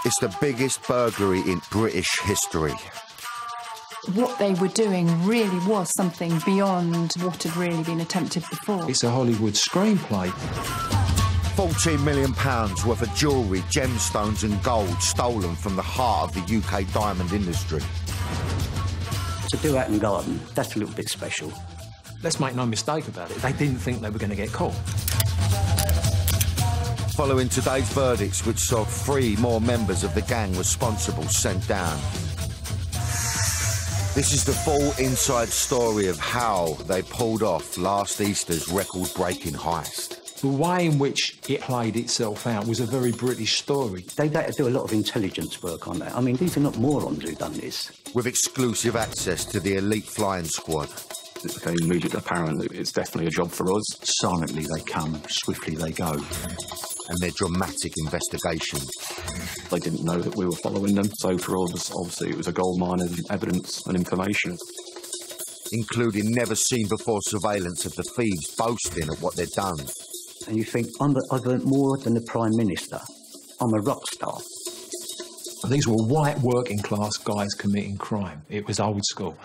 It's the biggest burglary in British history. What they were doing really was something beyond what had really been attempted before. It's a Hollywood screenplay. £14 million worth of jewellery, gemstones and gold stolen from the heart of the UK diamond industry. To do Hatton Garden, that's a little bit special. Let's make no mistake about it, they didn't think they were going to get caught. Following today's verdicts, which saw 3 more members of the gang responsible sent down. This is the full inside story of how they pulled off last Easter's record-breaking heist. The way in which it played itself out was a very British story. They had to do a lot of intelligence work on that. I mean, these are not morons who've done this. With exclusive access to the elite flying squad. It became immediately apparent that it's definitely a job for us. Silently they come, swiftly they go. And their dramatic investigation. They didn't know that we were following them, so for us, obviously, it was a goldmine of evidence and information. Including never-seen-before surveillance of the thieves boasting of what they'd done. And you think, I've learnt more than the Prime Minister. I'm a rock star. These were white working-class guys committing crime. It was old school.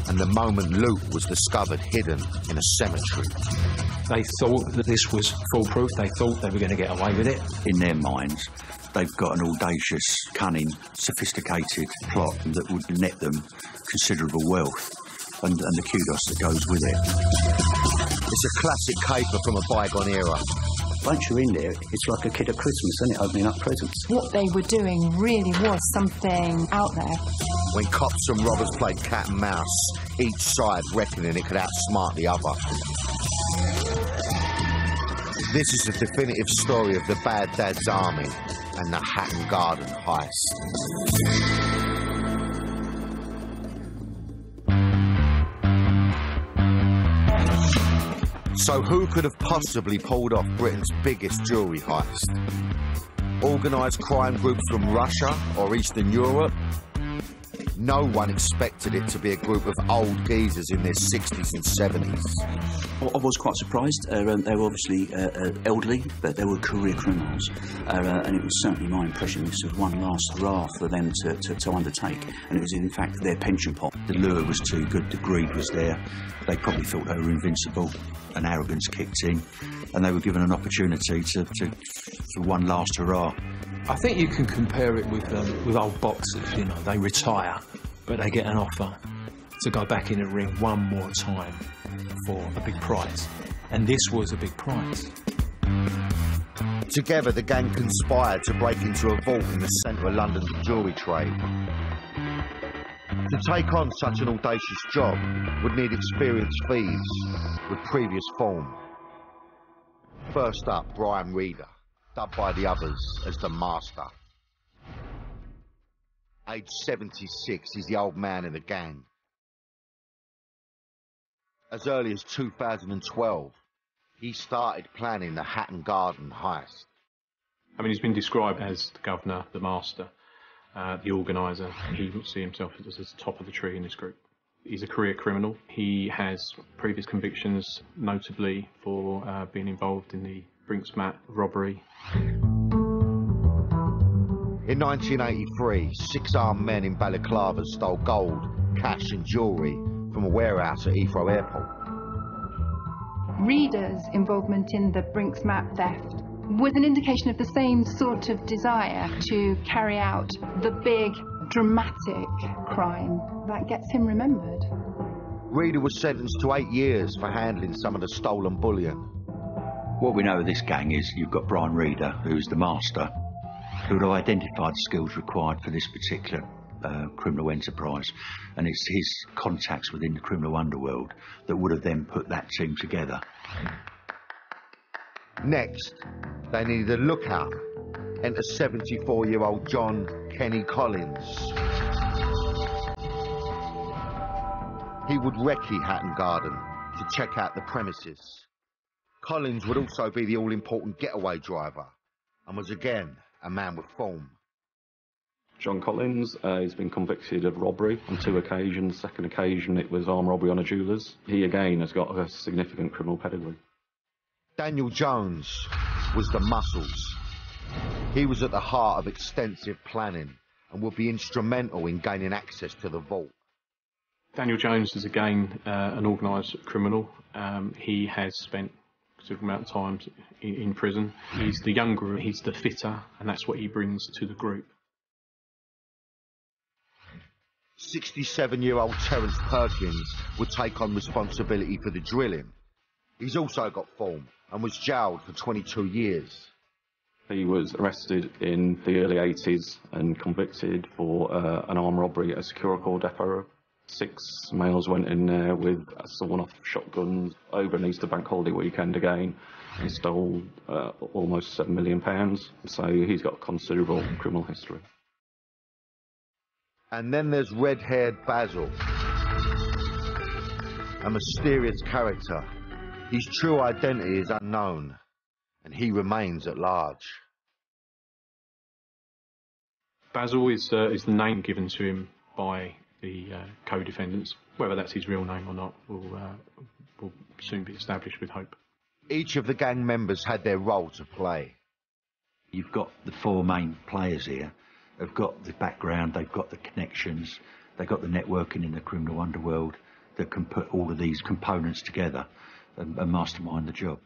And the moment loot was discovered hidden in a cemetery. They thought that this was foolproof. They thought they were going to get away with it. In their minds, they've got an audacious, cunning, sophisticated plot that would net them considerable wealth and the kudos that goes with it. It's a classic caper from a bygone era. Once you're in there, it's like a kid at Christmas, isn't it, opening up presents. What they were doing really was something out there. When cops and robbers played cat and mouse, each side reckoning it could outsmart the other. This is the definitive story of the Bad Dad's Army and the Hatton Garden heist. So who could have possibly pulled off Britain's biggest jewellery heist? Organised crime groups from Russia or Eastern Europe? No one expected it to be a group of old geezers in their 60s and 70s. I was quite surprised. They were obviously elderly, but they were career criminals. And it was certainly my impression this was one last hurrah for them to undertake. And it was in fact their pension pot. The lure was too good, the greed was there. They probably thought they were invincible, and arrogance kicked in, and they were given an opportunity for one last hurrah. I think you can compare it with old boxers, you know, they retire, but they get an offer to go back in the ring one more time for a big prize. And this was a big prize. Together, the gang conspired to break into a vault in the centre of London's jewellery trade. To take on such an audacious job would need experienced thieves with previous form. First up, Brian Reader, dubbed by the others as the Master. Aged 76, he's the old man in the gang. As early as 2012, he started planning the Hatton Garden heist. I mean, he's been described as the governor, the master, the organiser. He would see himself as the top of the tree in this group. He's a career criminal. He has previous convictions, notably for being involved in the Brinks-Mat robbery. In 1983, 6 armed men in Balaclava stole gold, cash and jewellery from a warehouse at Heathrow Airport. Reader's involvement in the Brinks-Mat theft was an indication of the same sort of desire to carry out the big, dramatic crime that gets him remembered. Reader was sentenced to 8 years for handling some of the stolen bullion. What we know of this gang is you've got Brian Reader, who's the master, who would have identified the skills required for this particular criminal enterprise, and it's his contacts within the criminal underworld that would have then put that team together. Next, they needed a lookout. Enter 74-year-old John Kenny Collins. He would recce Hatton Garden to check out the premises. Collins would also be the all-important getaway driver and was again a man with form. John Collins has been convicted of robbery on 2 occasions. Second occasion it was armed robbery on a jeweller's. He again has got a significant criminal pedigree. Daniel Jones was the muscles. He was at the heart of extensive planning and would be instrumental in gaining access to the vault. Daniel Jones is again an organised criminal. He has spent a considerable amount of time in prison. He's the younger, he's the fitter, and that's what he brings to the group. 67-year-old Terence Perkins would take on responsibility for the drilling. He's also got form and was jailed for 22 years. He was arrested in the early 80s and convicted for an armed robbery at a Securicor depot. 6 males went in there with sawn-off shotguns over an Easter bank holiday weekend again and stole almost £7 million. So he's got considerable criminal history. And then there's red-haired Basil, a mysterious character. His true identity is unknown, and he remains at large. Basil is the name given to him by the co-defendants. Whether that's his real name or not will soon be established with hope. Each of the gang members had their role to play. You've got the 4 main players here. They've got the background, they've got the connections, they've got the networking in the criminal underworld that can put all of these components together and mastermind the job.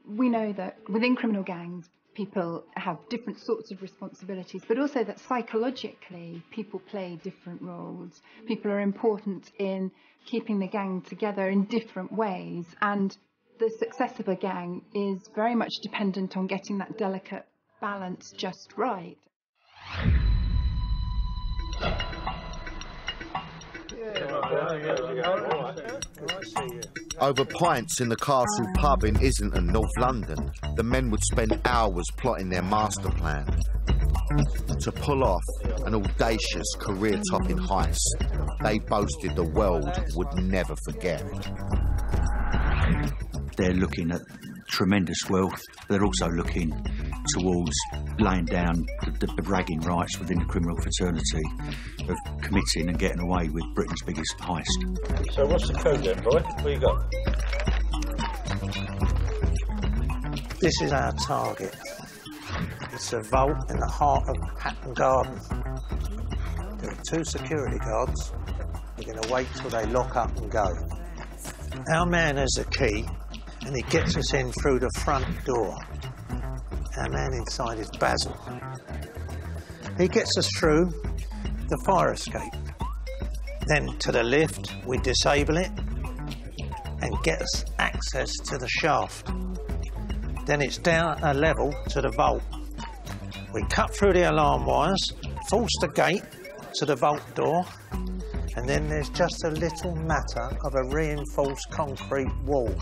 We know that within criminal gangs, people have different sorts of responsibilities, but also that psychologically people play different roles. People are important in keeping the gang together in different ways, and the success of a gang is very much dependent on getting that delicate balance just right. Over pints in the Castle pub in Islington, North London, the men would spend hours plotting their master plan to pull off an audacious, career-topping heist they boasted the world would never forget. They're looking at tremendous wealth. They're also looking towards laying down the bragging rights within the criminal fraternity of committing and getting away with Britain's biggest heist. So what's the code then, boy? What you got? This is our target. It's a vault in the heart of Hatton Garden. There are 2 security guards. We're going to wait till they lock up and go. Our man has a key, and he gets us in through the front door. Our man inside is Basil. He gets us through the fire escape. Then to the lift, we disable it and get us access to the shaft. Then it's down a level to the vault. We cut through the alarm wires, force the gate to the vault door, and then there's just a little matter of a reinforced concrete wall.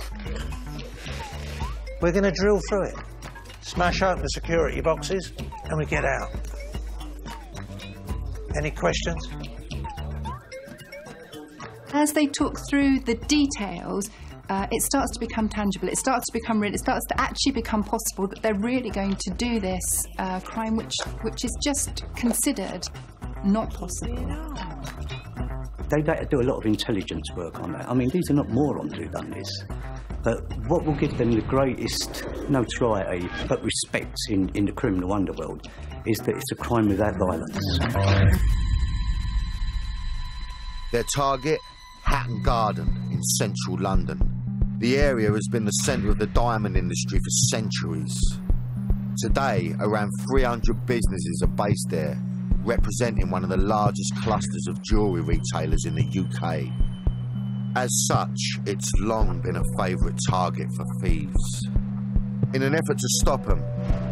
We're going to drill through it, smash open the security boxes, and we get out. Any questions? As they talk through the details, it starts to become tangible. It starts to become real. It starts to actually become possible that they're really going to do this crime, which is just considered not possible. They do a lot of intelligence work on that. I mean, these are not morons who've done this. But what will give them the greatest notoriety, but respect in the criminal underworld, is that it's a crime without violence. Their target, Hatton Garden in central London. The area has been the centre of the diamond industry for centuries. Today, around 300 businesses are based there, representing one of the largest clusters of jewellery retailers in the UK. As such, it's long been a favourite target for thieves. In an effort to stop them,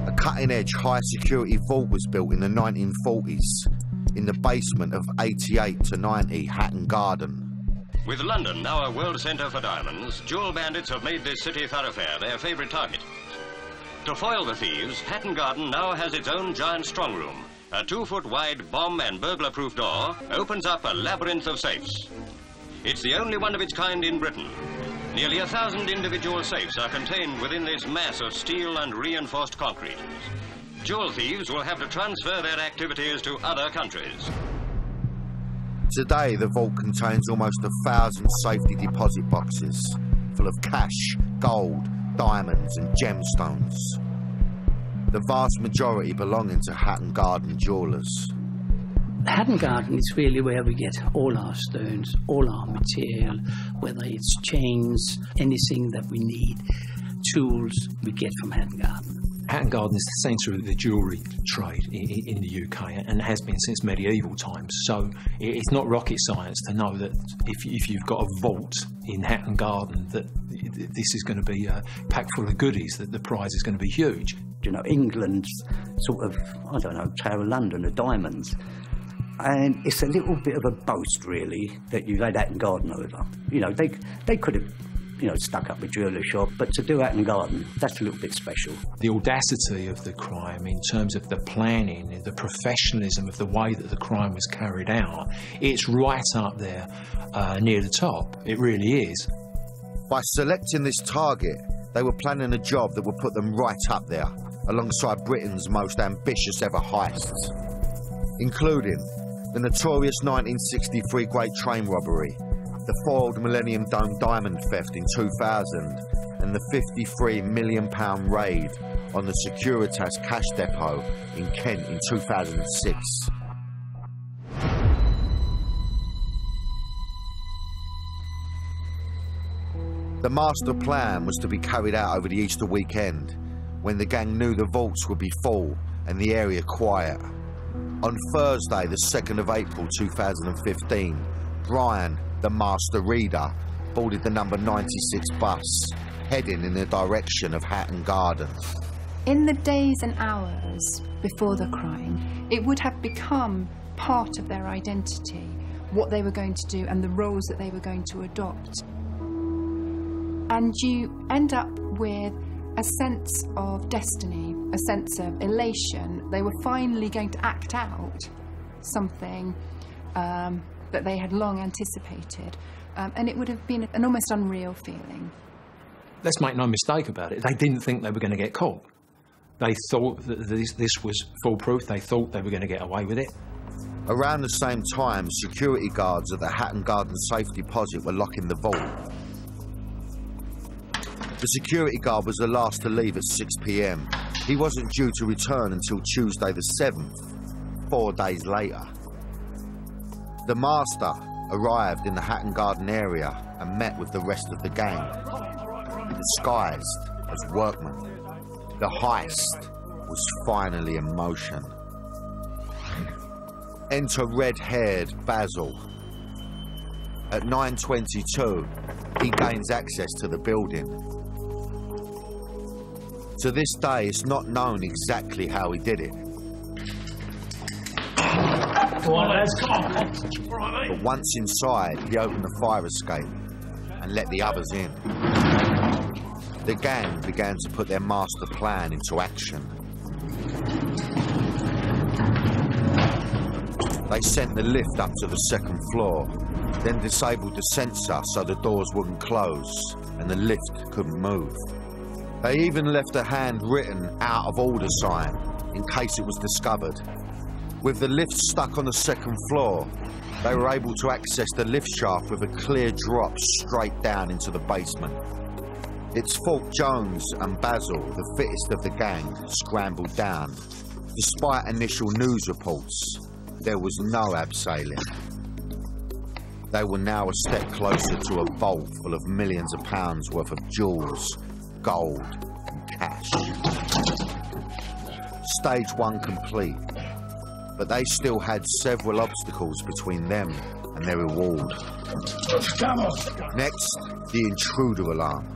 a cutting-edge high-security vault was built in the 1940s in the basement of 88 to 90 Hatton Garden. With London now a world centre for diamonds, jewel bandits have made this city thoroughfare their favourite target. To foil the thieves, Hatton Garden now has its own giant strong room. A 2-foot-wide bomb and burglar-proof door opens up a labyrinth of safes. It's the only one of its kind in Britain. Nearly 1,000 individual safes are contained within this mass of steel and reinforced concrete. Jewel thieves will have to transfer their activities to other countries. Today, the vault contains almost 1,000 safety deposit boxes full of cash, gold, diamonds and gemstones. the vast majority belonging to Hatton Garden jewellers. Hatton Garden is really where we get all our stones, all our material, whether it's chains, anything that we need, tools, we get from Hatton Garden. Hatton Garden is the centre of the jewellery trade in the UK and has been since medieval times. So it's not rocket science to know that if you've got a vault in Hatton Garden, that this is going to be packed full of goodies, that the prize is going to be huge. You know, England's sort of, I don't know, Tower of London, the diamonds. And it's a little bit of a boast, really, that you've had Hatton Garden over. You know, they could have, you know, stuck up a jeweller shop, but to do Hatton Garden, that's a little bit special. The audacity of the crime in terms of the planning, the professionalism of the way that the crime was carried out, it's right up there near the top. It really is. By selecting this target, they were planning a job that would put them right up there, alongside Britain's most ambitious ever heists, including the notorious 1963 Great Train Robbery, the foiled Millennium Dome diamond theft in 2000, and the £53 million raid on the Securitas cash depot in Kent in 2006. The master plan was to be carried out over the Easter weekend, when the gang knew the vaults would be full and the area quiet. On Thursday, the 2nd of April 2015, Brian, the master reader, boarded the number 96 bus, heading in the direction of Hatton Garden. In the days and hours before the crime, it would have become part of their identity, what they were going to do and the roles that they were going to adopt. And you end up with a sense of destiny, a sense of elation. They were finally going to act out something that they had long anticipated, and it would have been an almost unreal feeling. Let's make no mistake about it. They didn't think they were going to get caught. They thought that this was foolproof. They thought they were going to get away with it. Around the same time, security guards at the Hatton Garden safe deposit were locking the vault. The security guard was the last to leave at 6 p.m. He wasn't due to return until Tuesday the 7th, 4 days later. The master arrived in the Hatton Garden area and met with the rest of the gang, disguised as workmen. The heist was finally in motion. Enter red-haired Basil. At 9:22, he gains access to the building. To this day, it's not known exactly how he did it. Come on, lads, come on. But once inside, he opened the fire escape and let the others in. The gang began to put their master plan into action. They sent the lift up to the 2nd floor, then disabled the sensor so the doors wouldn't close and the lift couldn't move. They even left a handwritten out of order sign in case it was discovered. With the lift stuck on the 2nd floor, they were able to access the lift shaft with a clear drop straight down into the basement. It's Falk Jones and Basil, the fittest of the gang, scrambled down. Despite initial news reports, there was no abseiling. They were now a step closer to a vault full of millions of pounds worth of jewels, gold and cash. Stage 1 complete, but they still had several obstacles between them and their reward. Next, the intruder alarm.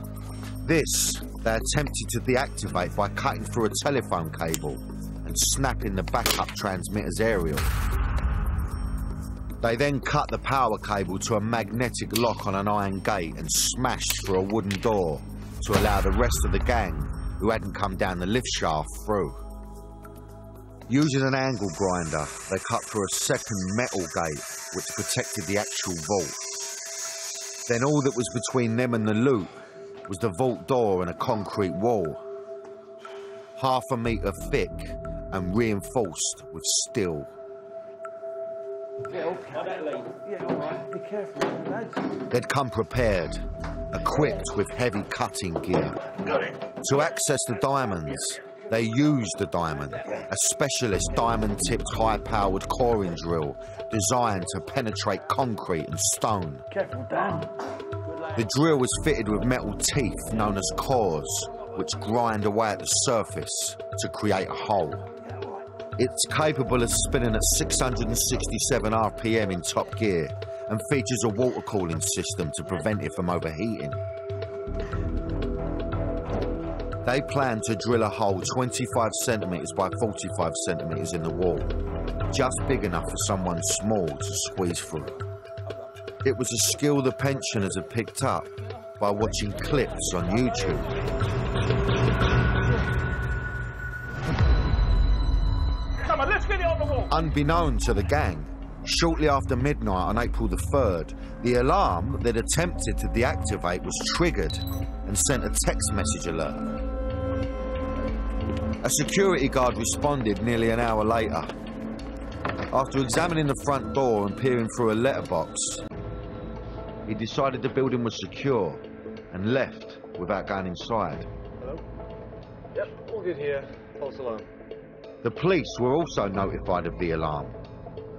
This they attempted to deactivate by cutting through a telephone cable and snapping the backup transmitter's aerial. They then cut the power cable to a magnetic lock on an iron gate and smashed through a wooden door to allow the rest of the gang, who hadn't come down the lift shaft, through. Using an angle grinder, they cut through a second metal gate which protected the actual vault. Then all that was between them and the loot was the vault door and a concrete wall, 1/2 metre thick and reinforced with steel. Be careful, lads. They'd come prepared, equipped with heavy cutting gear. Got it. To access the diamonds, They used the diamond, a specialist diamond-tipped high-powered coring drill designed to penetrate concrete and stone. Careful, Dan. The drill was fitted with metal teeth known as cores, which grind away at the surface to create a hole. It's capable of spinning at 667 RPM in top gear and features a water cooling system to prevent it from overheating. They plan to drill a hole 25 centimetres by 45 centimetres in the wall, just big enough for someone small to squeeze through. It was a skill the pensioners had picked up by watching clips on YouTube. Come on, let's get it on the wall. Unbeknown to the gang, shortly after midnight on April the 3rd, the alarm they'd attempted to deactivate was triggered and sent a text message alert. A security guard responded nearly an hour later. After examining the front door and peering through a letterbox, he decided the building was secure and left without going inside. Hello? Yep, all good here. False alarm. The police were also notified of the alarm,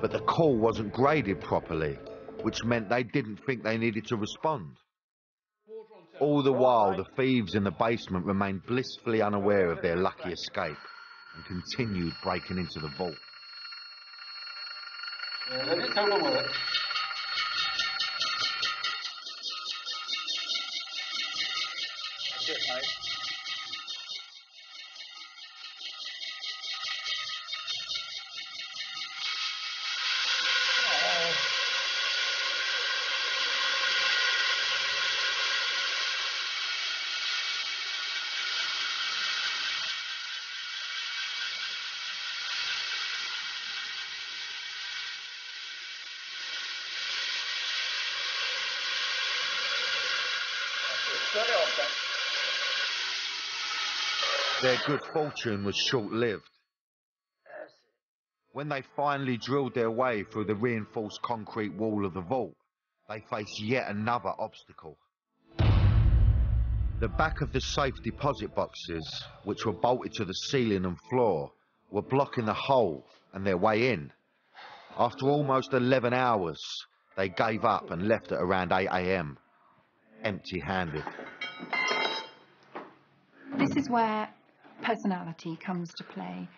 but the call wasn't graded properly, which meant they didn't think they needed to respond. All the while, the thieves in the basement remained blissfully unaware of their lucky escape and continued breaking into the vault. Yeah, let it come on with it. That's it, mate. Their good fortune was short-lived. When they finally drilled their way through the reinforced concrete wall of the vault, they faced yet another obstacle. The back of the safe deposit boxes, which were bolted to the ceiling and floor, were blocking the hole and their way in. After almost 11 hours, they gave up and left at around 8 AM, empty-handed. This is where personality comes to play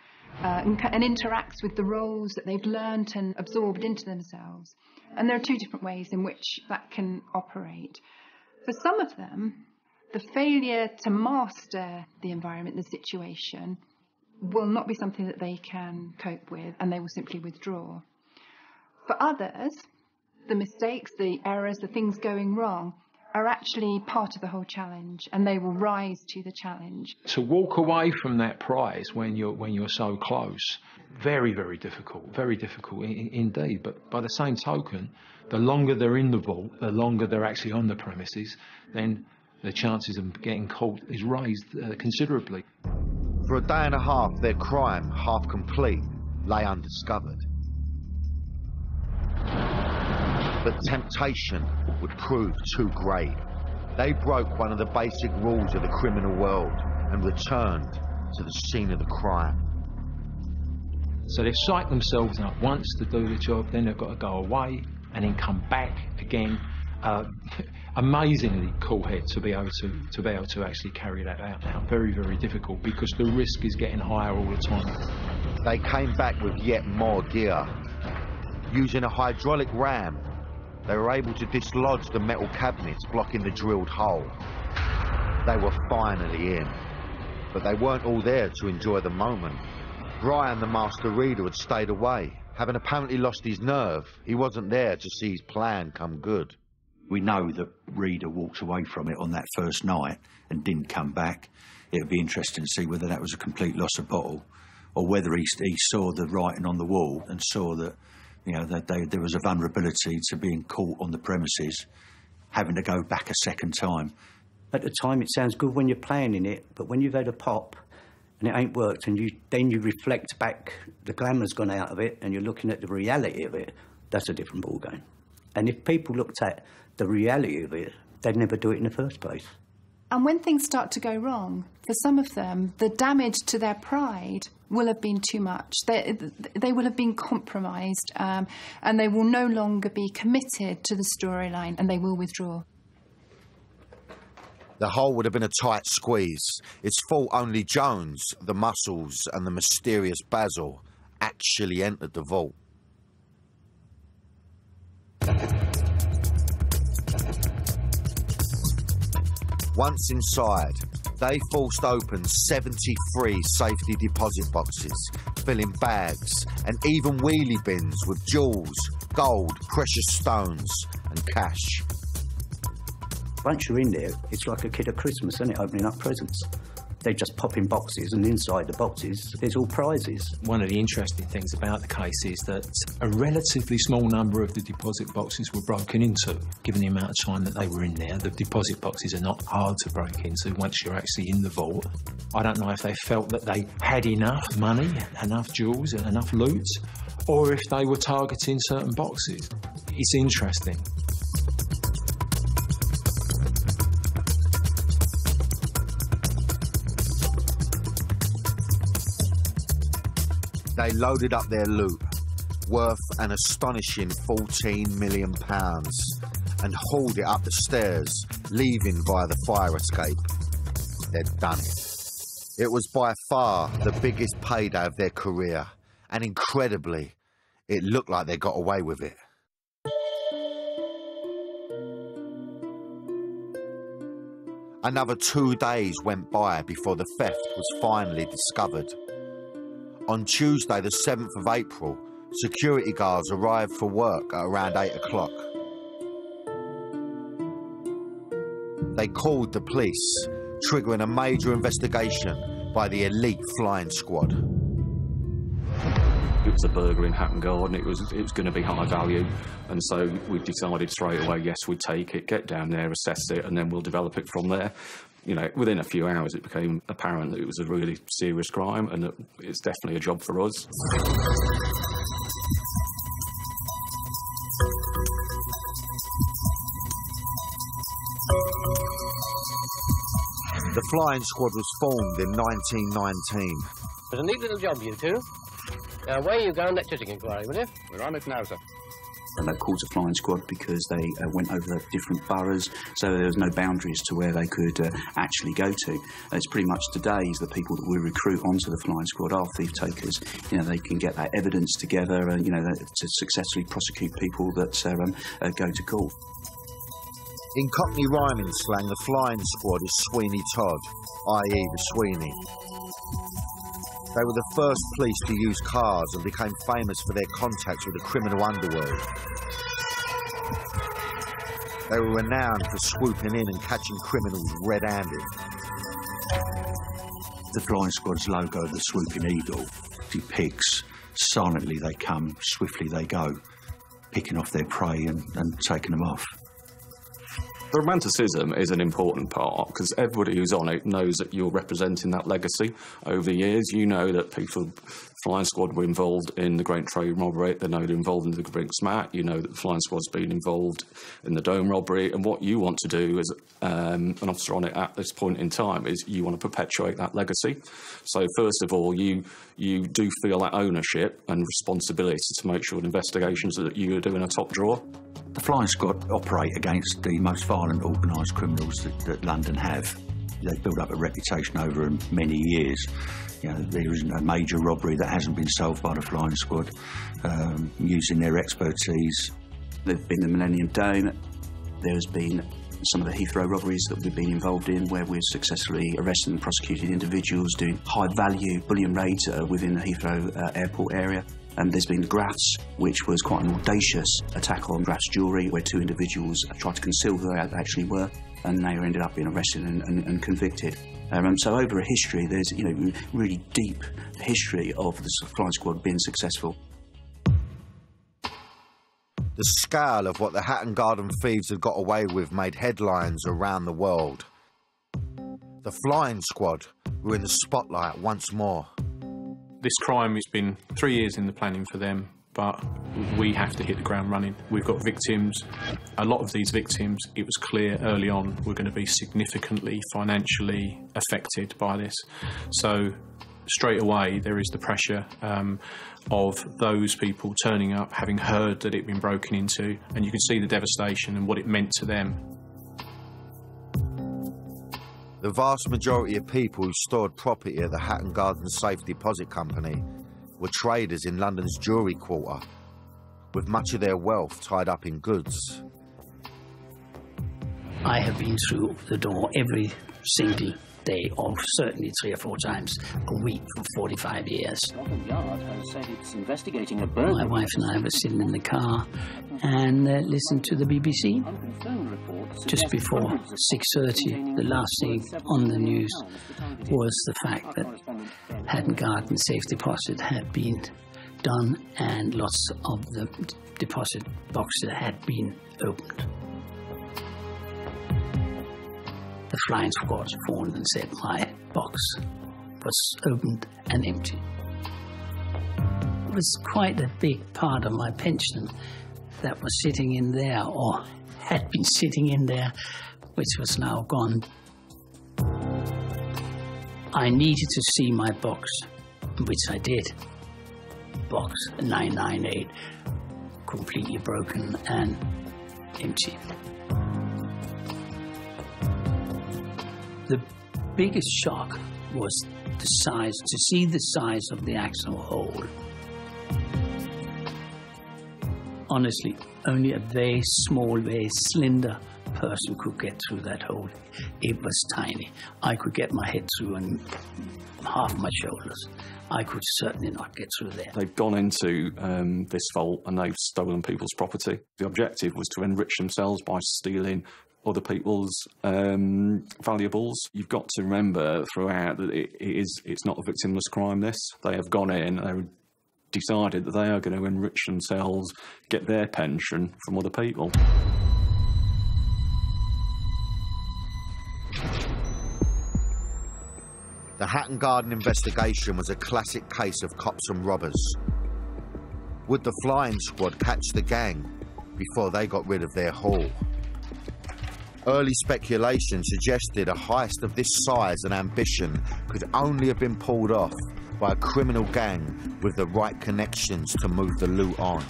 and interacts with the roles that they've learnt and absorbed into themselves. And there are two different ways in which that can operate. For some of them, the failure to master the environment, the situation, will not be something that they can cope with, and they will simply withdraw. For others, the mistakes, the errors, the things going wrong are actually part of the whole challenge, and they will rise to the challenge. To walk away from that prize when you're so close, very, very difficult indeed. But by the same token, the longer they're in the vault, the longer they're actually on the premises, then the chances of getting caught is raised considerably. For a day and a half, their crime, half complete, lay undiscovered. But temptation would prove too great. They broke one of the basic rules of the criminal world and returned to the scene of the crime. So they've psyched themselves up once to do the job, then they've got to go away and then come back again. Amazingly cool head to be able to actually carry that out now. Very, very difficult because the risk is getting higher all the time. They came back with yet more gear. Using a hydraulic ram, they were able to dislodge the metal cabinets blocking the drilled hole. They were finally in, but they weren't all there to enjoy the moment. Brian, the master reader, had stayed away. Having apparently lost his nerve, he wasn't there to see his plan come good. We know the reader walked away from it on that first night and didn't come back. It would be interesting to see whether that was a complete loss of bottle or whether he saw the writing on the wall and saw that, you know, that there was a vulnerability to being caught on the premises, having to go back a second time. At the time, it sounds good when you're planning it, but when you've had a pop and it ain't worked, and then you reflect back, the glamour's gone out of it, and you're looking at the reality of it, that's a different ballgame. And if people looked at the reality of it, they'd never do it in the first place. And when things start to go wrong, for some of them, the damage to their pride will have been too much. They will have been compromised, and they will no longer be committed to the storyline, and they will withdraw. The hole would have been a tight squeeze. It's thought only Jones, the Muscles and the mysterious Basil actually entered the vault. Once inside, they forced open 73 safety deposit boxes, filling bags and even wheelie bins with jewels, gold, precious stones and cash. Once you're in there, it's like a kid at Christmas, isn't it, opening up presents? They just pop in boxes, and inside the boxes, there's all prizes. One of the interesting things about the case is that a relatively small number of the deposit boxes were broken into, given the amount of time that they were in there. The deposit boxes are not hard to break into once you're actually in the vault. I don't know if they felt that they had enough money, enough jewels, and enough loot, or if they were targeting certain boxes. It's interesting. They loaded up their loot, worth an astonishing £14 million, and hauled it up the stairs, leaving via the fire escape. They'd done it. It was by far the biggest payday of their career, and incredibly, it looked like they got away with it. Another 2 days went by before the theft was finally discovered. On Tuesday, the 7th of April, security guards arrived for work at around 8 o'clock. They called the police, triggering a major investigation by the elite flying squad. It was a burger in Hatton Garden. It was going to be high value, and so we decided straight away, yes, we'd take it, get down there, assess it, and then we'll develop it from there. You know, within a few hours, it became apparent that it was a really serious crime, and that it's definitely a job for us. The flying squad was formed in 1919. It was a neat little job, you two. Now, where are you going? Electricity inquiry, will you? We're on it now, sir. And they called a flying squad because they went over different boroughs, so there was no boundaries to where they could actually go to. It's pretty much today's the people that we recruit onto the flying squad are thief takers. You know, they can get that evidence together and, you know, to successfully prosecute people that go to court. In Cockney rhyming slang, the flying squad is Sweeney Todd, i.e. the Sweeney. They were the first police to use cars and became famous for their contacts with the criminal underworld. They were renowned for swooping in and catching criminals red-handed. The flying squad's logo, the swooping eagle, depicts silently they come, swiftly they go, picking off their prey and taking them off. The romanticism is an important part because everybody who's on it knows that you're representing that legacy. Over the years, you know that people, Flying Squad were involved in the Great Train robbery, they know they're involved in the Brinks Mat, you know that the Flying Squad's been involved in the Dome robbery, and what you want to do as an officer on it at this point in time is you want to perpetuate that legacy. So first of all, you do feel that ownership and responsibility to make sure the investigations that you are doing are top drawer. The flying squad operate against the most violent organised criminals that London have. They've built up a reputation over many years. You know, there isn't a major robbery that hasn't been solved by the flying squad, using their expertise. There've been the Millennium Dome. There has been some of the Heathrow robberies that we've been involved in, where we've successfully arrested and prosecuted individuals doing high-value bullion raids within the Heathrow airport area. And there's been the Grafts, which was quite an audacious attack on Grafts jewellery, where two individuals tried to conceal who they actually were, and they ended up being arrested and convicted. So over a history, there's really deep history of the flying squad being successful. The scale of what the Hatton Garden thieves had got away with made headlines around the world. The flying squad were in the spotlight once more. This crime has been 3 years in the planning for them. but we have to hit the ground running. We've got victims. A lot of these victims, it was clear early on, were going to be significantly financially affected by this. So straight away there is the pressure of those people turning up, having heard that it'd been broken into, and you can see the devastation and what it meant to them. The vast majority of people who stored property at the Hatton Garden Safe Deposit Company were traders in London's Jewellery Quarter, with much of their wealth tied up in goods. I have been through the door every single day, or certainly 3 or 4 times a week for 45 years. Scotland Yard has said it's investigating a burglary. My wife and I were sitting in the car and listened to the BBC. Just before 6:30, the last thing on the news was the fact that Hatton Garden Safe Deposit had been done and lots of the deposit boxes had been opened. The flying squad phoned and said my box was opened and empty. It was quite a big part of my pension that was sitting in there, or had been sitting in there, which was now gone. I needed to see my box, which I did. Box 998, completely broken and empty. The biggest shock was the size, to see the size of the actual hole. Honestly, only a very small, very slender person could get through that hole. It was tiny. I could get my head through and half my shoulders. I could certainly not get through there. They've gone into this vault and they've stolen people's property. The objective was to enrich themselves by stealing other people's valuables. You've got to remember throughout that it's not a victimless crime, this. They have gone in, they've decided that they are going to enrich themselves, get their pension from other people. The Hatton Garden investigation was a classic case of cops and robbers. Would the flying squad catch the gang before they got rid of their haul? Early speculation suggested a heist of this size and ambition could only have been pulled off by a criminal gang with the right connections to move the loot on.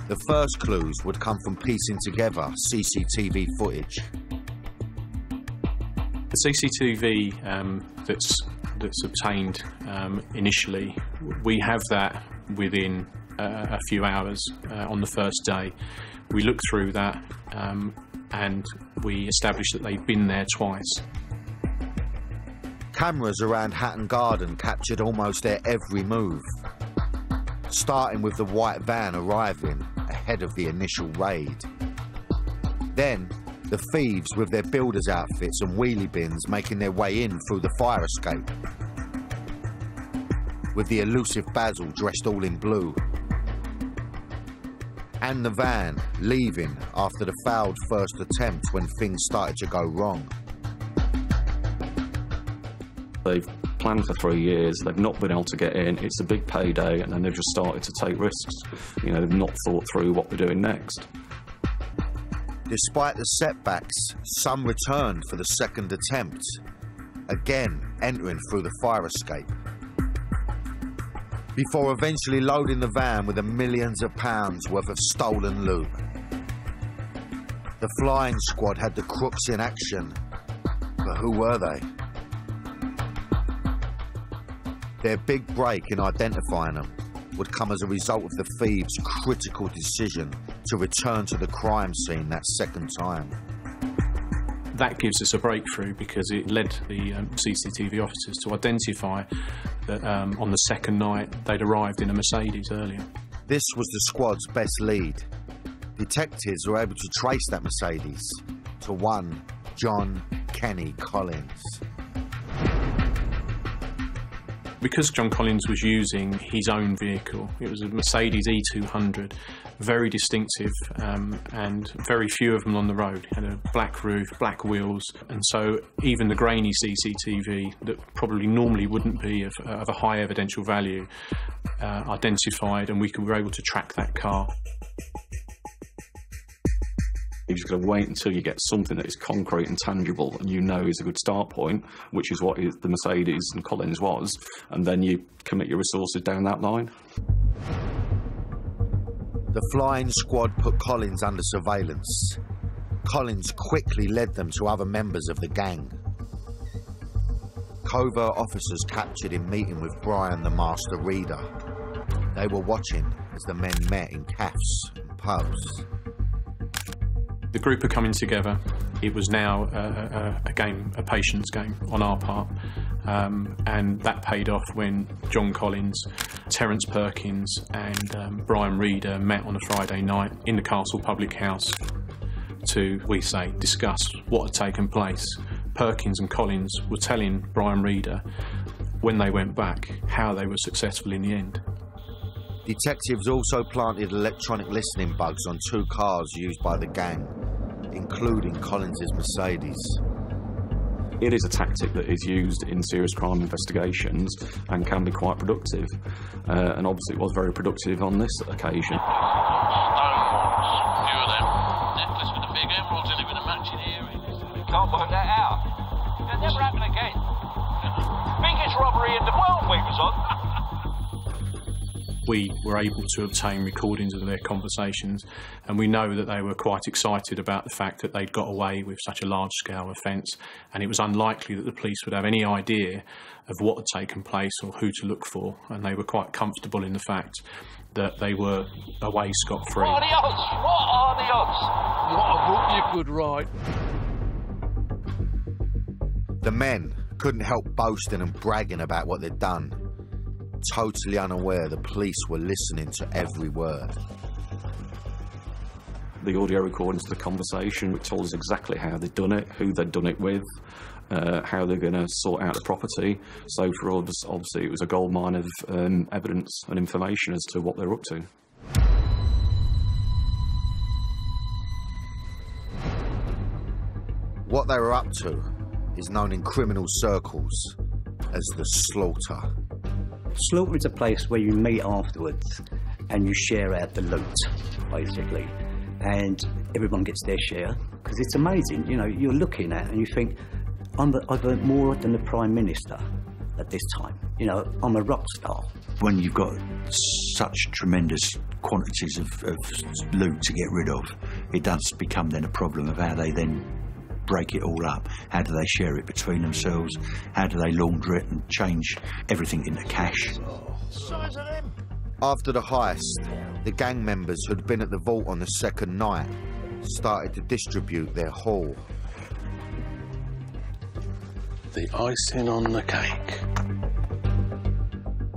The first clues would come from piecing together CCTV footage. The CCTV that's obtained initially, we have that within a few hours on the first day. We look through that and we establish that they've been there twice. Cameras around Hatton Garden captured almost their every move, starting with the white van arriving ahead of the initial raid. Then, the thieves with their builders' outfits and wheelie bins making their way in through the fire escape, with the elusive Basil dressed all in blue, and the van leaving after the failed first attempt when things started to go wrong. They've planned for 3 years, they've not been able to get in, it's a big payday, and then they've just started to take risks. You know, they've not thought through what they're doing next. Despite the setbacks, some returned for the second attempt, again entering through the fire escape, before eventually loading the van with the millions of pounds worth of stolen loot. The flying squad had the crooks in action, but who were they? Their big break in identifying them would come as a result of the thieves' critical decision to return to the crime scene that second time. That gives us a breakthrough because it led the CCTV officers to identify that on the second night they'd arrived in a Mercedes earlier. This was the squad's best lead. Detectives were able to trace that Mercedes to one John Kenny Collins. Because John Collins was using his own vehicle, it was a Mercedes E200, very distinctive, and very few of them on the road. It had a black roof, black wheels, and so even the grainy CCTV that probably normally wouldn't be of a high evidential value identified, and we were able to track that car. You've just got to wait until you get something that is concrete and tangible and you know is a good start point, which is what the Mercedes and Collins was, and then you commit your resources down that line. The flying squad put Collins under surveillance. Collins quickly led them to other members of the gang. Covert officers captured him meeting with Brian the Master Reader. They were watching as the men met in cafes and pubs. The group are coming together. It was now a game, a patience game on our part, and that paid off when John Collins, Terence Perkins and Brian Reader met on a Friday night in the Castle Public House to, we say, discuss what had taken place. Perkins and Collins were telling Brian Reader, when they went back, how they were successful in the end. Detectives also planted electronic listening bugs on 2 cars used by the gang, including Collins's Mercedes. It is a tactic that is used in serious crime investigations and can be quite productive. And obviously it was very productive on this occasion. Stoneballs, few of them. Necklace with a big emerald in it with a matching earring. You can't work that out. It'll never happen again. Biggest robbery in the world we was on. We were able to obtain recordings of their conversations, and we know that they were quite excited about the fact that they'd got away with such a large-scale offence, and it was unlikely that the police would have any idea of what had taken place or who to look for, and they were quite comfortable in the fact that they were away scot-free. What are the odds? What are the odds? What a book you could write. The men couldn't help boasting and bragging about what they'd done, totally unaware the police were listening to every word. The audio recordings of the conversation, which told us exactly how they'd done it, who they'd done it with, how they're going to sort out the property. So for us, obviously, it was a goldmine of evidence and information as to what they're up to. What they were up to is known in criminal circles as the slaughter. Slaughter is a place where you meet afterwards and you share out the loot, basically, and everyone gets their share, because it's amazing. You know, you're looking at and you think, I've earned more than the Prime Minister at this time. You know, I'm a rock star. When you've got such tremendous quantities of loot to get rid of, it does become then a problem of how they then break it all up. How do they share it between themselves? How do they launder it and change everything into cash? After the heist, the gang members who'd been at the vault on the second night started to distribute their haul. The icing on the cake.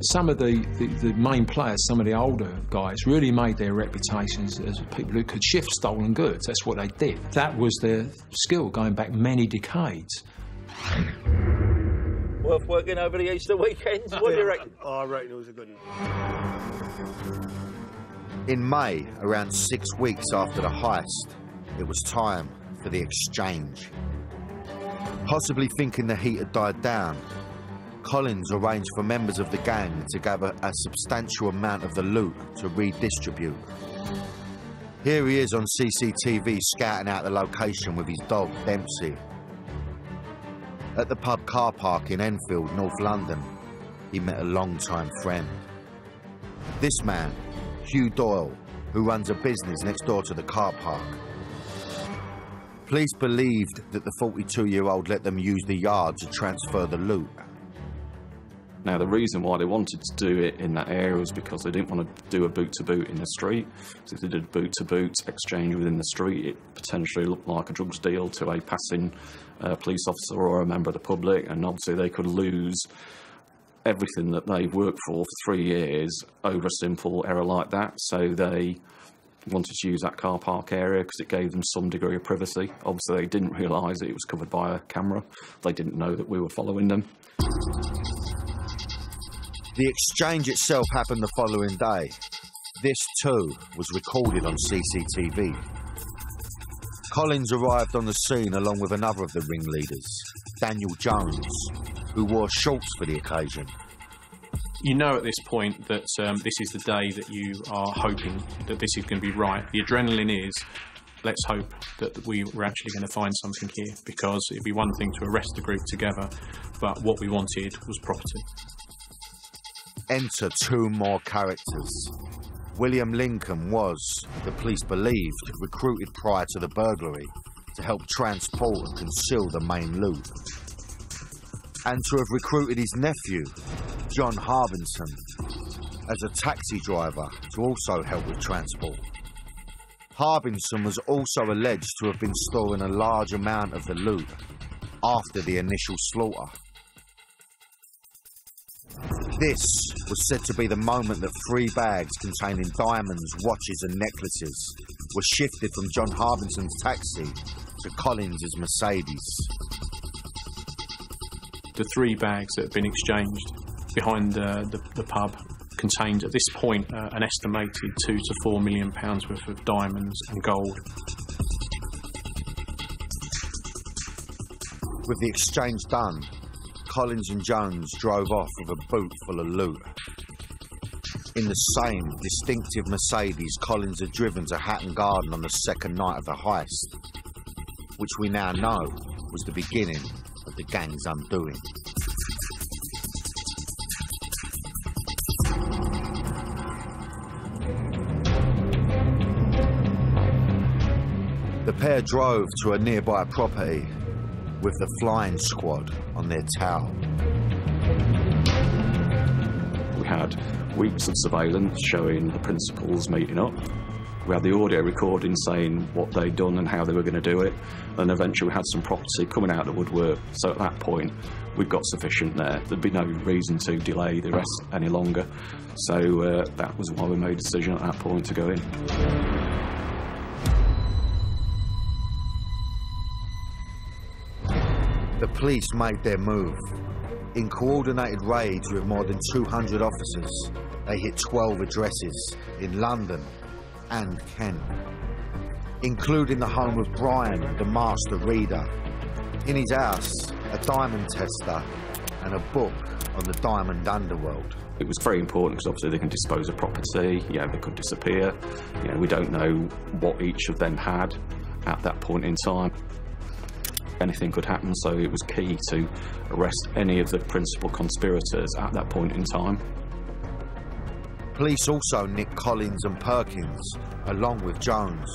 Some of the main players, some of the older guys, really made their reputations as people who could shift stolen goods. That's what they did. That was their skill going back many decades. Worth working over the Easter weekend? What do you reckon? I reckon it was a good one. In May, around 6 weeks after the heist, it was time for the exchange. Possibly thinking the heat had died down, Collins arranged for members of the gang to gather a substantial amount of the loot to redistribute. Here he is on CCTV scouting out the location with his dog, Dempsey. At the pub car park in Enfield, North London, he met a long-time friend. This man, Hugh Doyle, who runs a business next door to the car park. Police believed that the 42-year-old let them use the yard to transfer the loot. Now, the reason why they wanted to do it in that area was because they didn't want to do a boot-to-boot in the street. So if they did a boot-to-boot exchange within the street, it potentially looked like a drugs deal to a passing police officer or a member of the public, and obviously they could lose everything that they've worked for 3 years over a simple error like that. So they wanted to use that car park area because it gave them some degree of privacy. Obviously, they didn't realise it was covered by a camera. They didn't know that we were following them. The exchange itself happened the following day. This too was recorded on CCTV. Collins arrived on the scene along with another of the ringleaders, Daniel Jones, who wore shorts for the occasion. You know at this point that this is the day that you are hoping that this is going to be right. The adrenaline is, let's hope that we're actually going to find something here, because it'd be one thing to arrest the group together, but what we wanted was property. Enter two more characters. William Lincoln was, the police believed, recruited prior to the burglary to help transport and conceal the main loot, and to have recruited his nephew, John Harbinson, as a taxi driver to also help with transport. Harbinson was also alleged to have been storing a large amount of the loot after the initial slaughter. This was said to be the moment that 3 bags containing diamonds, watches and necklaces were shifted from John Harbinson's taxi to Collins's Mercedes. The 3 bags that had been exchanged behind the pub contained at this point an estimated £2 to £4 million worth of diamonds and gold. With the exchange done, Collins and Jones drove off with a boot full of loot. In the same distinctive Mercedes Collins had driven to Hatton Garden on the second night of the heist, which we now know was the beginning of the gang's undoing. The pair drove to a nearby property with the flying squad on their tail. We had weeks of surveillance showing the principals meeting up. We had the audio recording saying what they'd done and how they were going to do it, and eventually we had some property coming out of the woodwork. So at that point, we'd got sufficient there. There'd be no reason to delay the rest any longer. So that was why we made a decision at that point to go in. The police made their move. In coordinated raids with more than 200 officers, they hit 12 addresses in London and Kent, including the home of Brian, the master reader. In his house, a diamond tester and a book on the diamond underworld. It was very important because obviously they can dispose of property, they could disappear. We don't know what each of them had at that point in time. Anything could happen, so it was key to arrest any of the principal conspirators at that point in time. Police also nicked Collins and Perkins, along with Jones.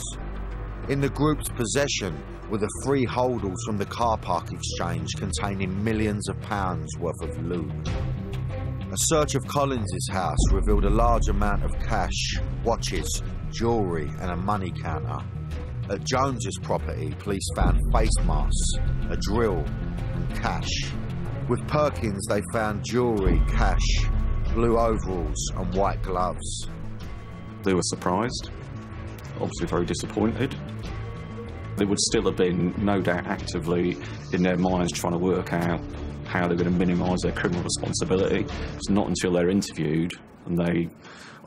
In the group's possession were the 3 holdalls from the car park exchange containing millions of pounds worth of loot. A search of Collins's house revealed a large amount of cash, watches, jewellery and a money counter. At Jones's property, police found face masks, a drill and cash. With Perkins, they found jewellery, cash, blue overalls and white gloves. They were surprised, obviously very disappointed. They would still have been, no doubt, actively in their minds trying to work out how they're going to minimise their criminal responsibility. It's not until they're interviewed and they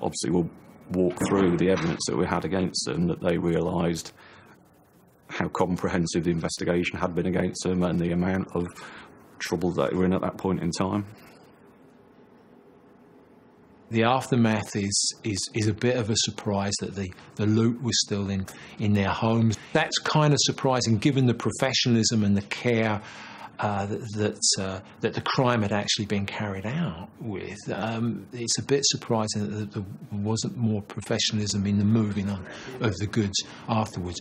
obviously will walk through the evidence that we had against them that they realised how comprehensive the investigation had been against them and the amount of trouble that they were in at that point in time. The aftermath is a bit of a surprise that the loot was still in their homes. That's kind of surprising given the professionalism and the care that the crime had actually been carried out with. It's a bit surprising that there wasn't more professionalism in the moving on of the goods afterwards.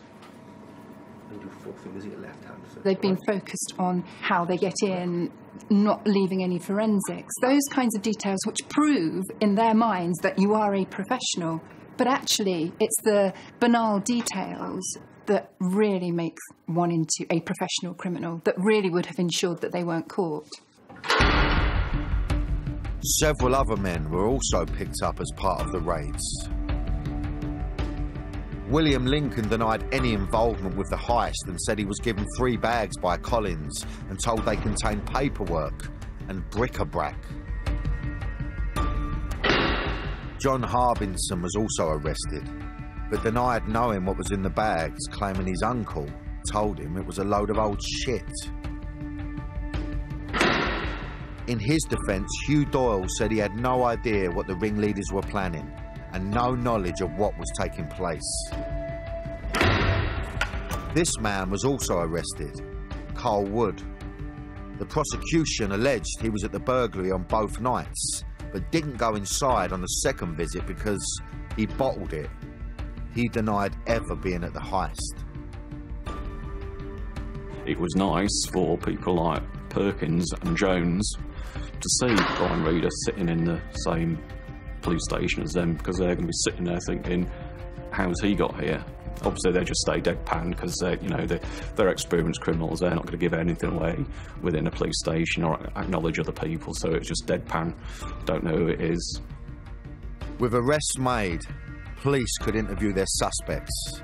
They've been focused on how they get in, not leaving any forensics, those kinds of details which prove in their minds that you are a professional. But actually, it's the banal details that really make one into a professional criminal, that really would have ensured that they weren't caught. Several other men were also picked up as part of the raids. William Lincoln denied any involvement with the heist and said he was given 3 bags by Collins and told they contained paperwork and bric-a-brac. John Harbinson was also arrested, but denied knowing what was in the bags, claiming his uncle told him it was a load of old shit. In his defence, Hugh Doyle said he had no idea what the ringleaders were planning and no knowledge of what was taking place. This man was also arrested, Carl Wood. The prosecution alleged he was at the burglary on both nights, but didn't go inside on the second visit because he bottled it. He denied ever being at the heist. It was nice for people like Perkins and Jones to see crime readers sitting in the same police station as them, because they're going to be sitting there thinking, how's he got here? Obviously they just stay deadpan because they're experienced criminals. They're not going to give anything away within a police station or acknowledge other people, so it's just deadpan. Don't know who it is. With arrests made, police could interview their suspects.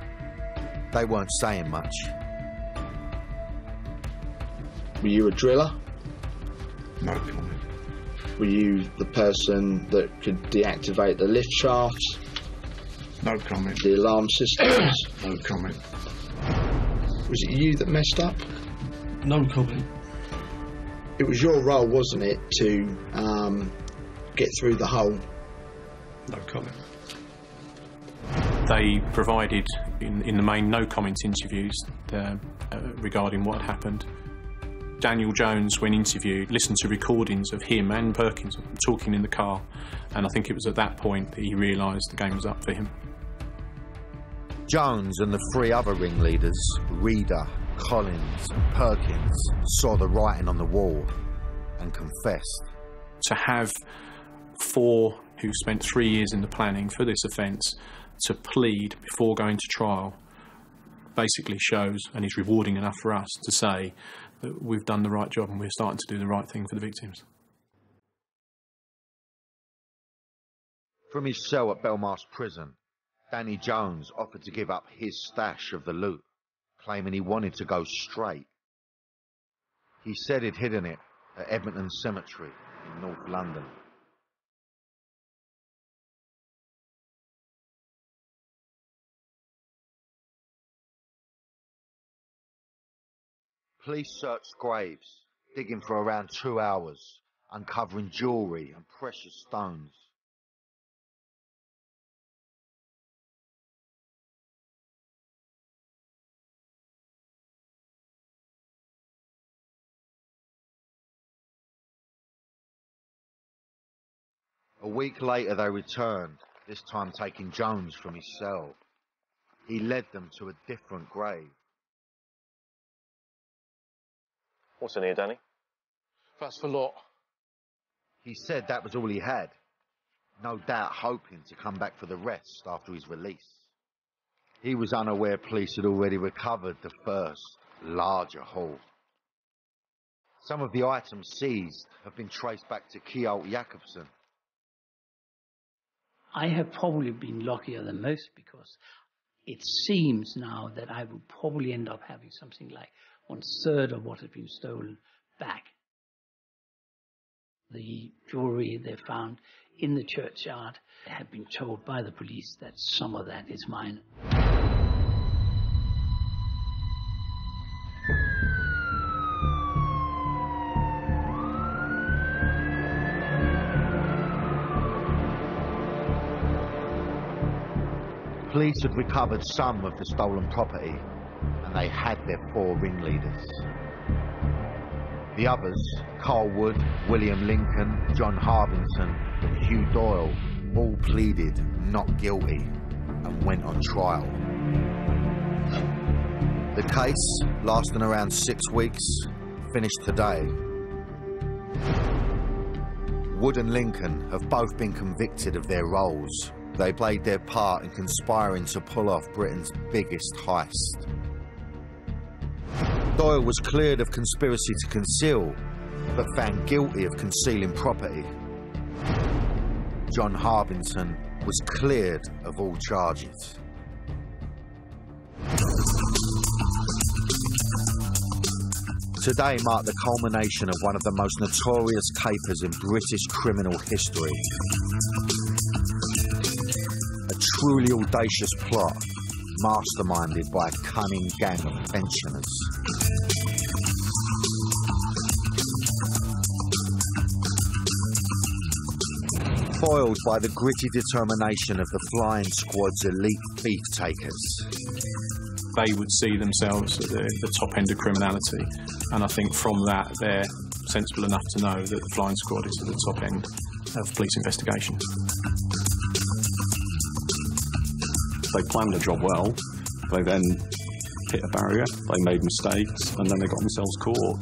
They weren't saying much. Were you a driller? No comment. Were you the person that could deactivate the lift shafts? No comment. The alarm systems? No comment. Was it you that messed up? No comment. It was your role, wasn't it, to get through the hole? No comment. They provided, in the main, no comment interviews regarding what had happened. Daniel Jones, when interviewed, listened to recordings of him and Perkins talking in the car, and I think it was at that point that he realised the game was up for him. Jones and the three other ringleaders, Reeder, Collins and Perkins, saw the writing on the wall and confessed. To have four who spent 3 years in the planning for this offence to plead before going to trial basically shows, and is rewarding enough for us to say that we've done the right job and we're starting to do the right thing for the victims. From his cell at Belmarsh Prison, Danny Jones offered to give up his stash of the loot, claiming he wanted to go straight. He said he'd hidden it at Edmonton Cemetery in North London. Police searched graves, digging for around 2 hours, uncovering jewellery and precious stones. A week later they returned, this time taking Jones from his cell. He led them to a different grave. What's in here, Danny? That's the lot. He said that was all he had, no doubt hoping to come back for the rest after his release. He was unaware police had already recovered the first, larger haul. Some of the items seized have been traced back to Kjeld Jacobsen. I have probably been luckier than most, because it seems now that I will probably end up having something like 1/3 of what had been stolen back. The jewellery they found in the churchyard had been told by the police that some of that is mine. Police had recovered some of the stolen property, and they had their 4 ringleaders. The others, Carl Wood, William Lincoln, John Harbinson and Hugh Doyle, all pleaded not guilty and went on trial. The case, lasting around 6 weeks, finished today. Wood and Lincoln have both been convicted of their roles. They played their part in conspiring to pull off Britain's biggest heist. Doyle was cleared of conspiracy to conceal, but found guilty of concealing property. John Harbinson was cleared of all charges. Today marked the culmination of one of the most notorious capers in British criminal history. truly audacious plot, masterminded by a cunning gang of pensioners. Foiled by the gritty determination of the flying squad's elite thief takers. They would see themselves at the top end of criminality, and I think from that they're sensible enough to know that the flying squad is at the top end of police investigations. They planned the job well, they then hit a barrier, they made mistakes, and then they got themselves caught.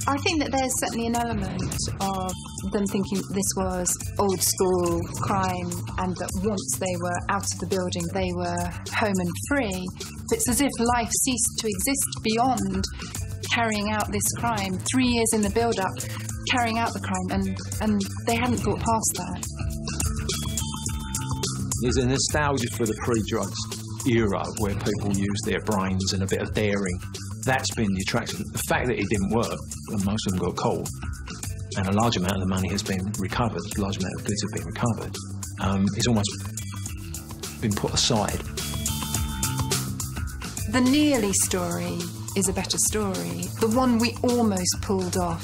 I think that there's certainly an element of them thinking this was old school crime and that once they were out of the building they were home and free. It's as if life ceased to exist beyond carrying out this crime. 3 years in the build-up, carrying out the crime, and they hadn't thought past that. There's a nostalgia for the pre-drugs era where people used their brains and a bit of daring. That's been the attraction. The fact that it didn't work, and most of them got caught, and a large amount of the money has been recovered, a large amount of goods have been recovered, it's almost been put aside. The Nearly story is a better story. The one we almost pulled off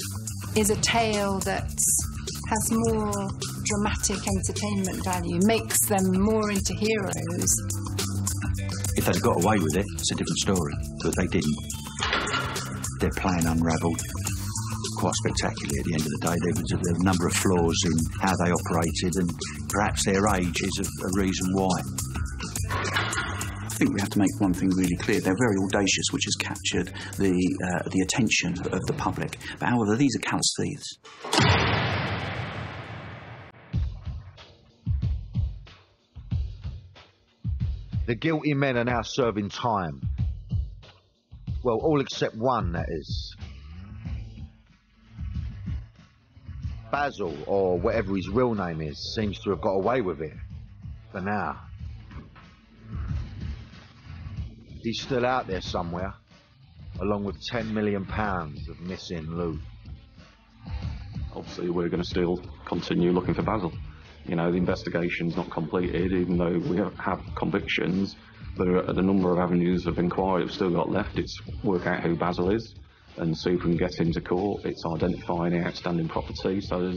is a tale that has more dramatic entertainment value, makes them more into heroes. If they'd got away with it, it's a different story, but they didn't. Their plan unravelled quite spectacularly at the end of the day. There was a number of flaws in how they operated, and perhaps their age is a reason why. I think we have to make one thing really clear. They're very audacious, which has captured the attention of the public. But however, these are callous thieves. The guilty men are now serving time. Well, all except one, that is. Basil, or whatever his real name is, seems to have got away with it. For now. He's still out there somewhere, along with £10 million of missing loot. Obviously, we're going to still continue looking for Basil. You know, the investigation's not completed, even though we have convictions. There are a number of avenues of inquiry we've still got left. It's work out who Basil is and see if we can get him to court. It's identifying outstanding property. So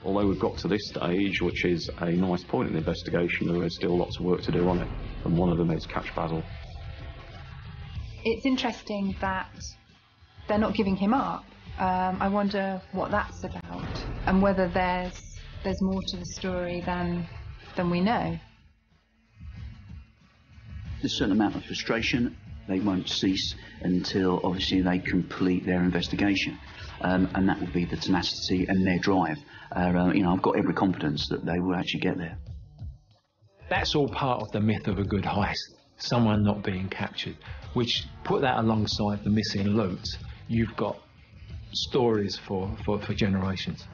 although we've got to this stage, which is a nice point in the investigation, there is still lots of work to do on it. And one of them is catch Basil. It's interesting that they're not giving him up. I wonder what that's about and whether there's more to the story than we know. There's a certain amount of frustration. They won't cease until obviously they complete their investigation, and that will be the tenacity and their drive. You know, I've got every confidence that they will actually get there. That's all part of the myth of a good heist. Someone not being captured, which put that alongside the missing loot, you've got stories for generations.